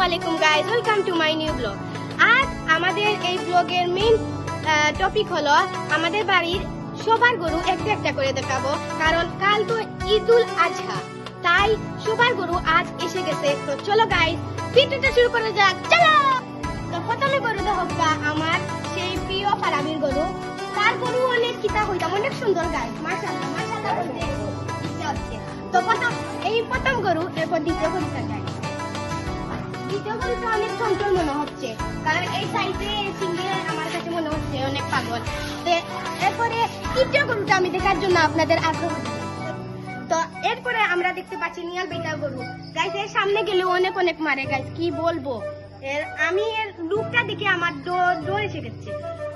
আসসালামুয়ালাইকুম guys, welcome to my new blog. আজ আমাদের এই ব্লগের মেইন টপিক হলো আমাদের বাড়ির সবার গরু একটা একটা করে দেখাবো, কারণ কাল তো ঈদুল আজহা, তাই সবার গরু আজ এসে গেছে। তো চলো গাইস, ভিডিওটা শুরু করা যাক, চলো। তো প্রথমে গরু দেখা আমার সেই প্রিয় ফারাবির গরু। তার গরু অনেক কিতা হইতাম, অনেক সুন্দর গাইস, মাশাআল্লাহ মাশাআল্লাহ বলতে ইচ্ছা হচ্ছে। তো প্রথম গরু, এরপর দ্বিতীয় গরুটা গাইস। দ্বিতীয় গরুটা অনেক চঞ্চল মনে হচ্ছে, কারণ এই সাইডে চিংড়ি আমার কাছে মনে হচ্ছে অনেক পাগল। এরপরে তৃতীয় গরুটা আমি দেখার জন্য আপনাদের আগ্রহ। তো এরপরে আমরা দেখতে পাচ্ছি নিয়াল বেটা গরু গাইস। এর সামনে গেলে অনেক অনেক মারে গাইস, কি বলবো। আমি এর লুকটা দেখে আমার ডর এসে গেছে।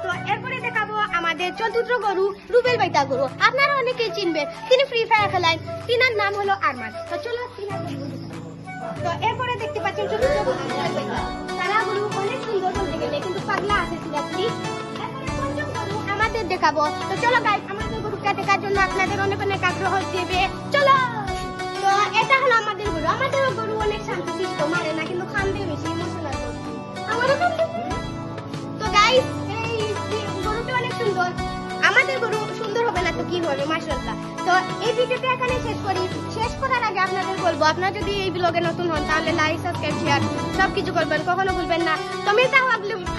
তো এরপরে দেখাবো আমাদের চতুর্থ গরু রুবেল বাইতা গরু। আপনারা অনেকেই চিনবেন, তিনি ফ্রি ফায়ার খেলায়, তিনার নাম হলো আরমান। তো চলো তিনার গরু দেখাবো। তো এরপরে দেখতে পাচ্ছেন চতুর্থ গরু তারা গরু অনেক সুন্দর বলতে গেলে, কিন্তু পাগলা আছে সিরাজলি। এরপরে পঞ্চম গরু আমাদের দেখাবো। তো চলো গাইস, আমাদের গরুটা দেখার জন্য আপনাদের অনেক অনেক আগ্রহ দেবে, চলো। তো এটা হলো আমাদের গরু। আমাদের গরু অনেক শান্তশিষ্ট, মারে না, কিন্তু খান্দে বেশি, ইমোশনাল গরু। আমারও খান্দে। তো গাইস, এই গরুটা অনেক সুন্দর। আমাদের গরু সুন্দর হবে না তো কি হবে, মাশাআল্লাহ। তো এই ভিডিওটা এখানে শেষ করার আগে আপনাদের বলবো, আপনারা যদি এই ব্লগে নতুন হন তাহলে লাইক, সাবস্ক্রাইব, শেয়ার সবকিছু করবেন, কখনো ভুলবেন না। তো মিলতা হু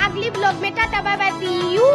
আগলি ব্লগ में, tata bye bye, see you.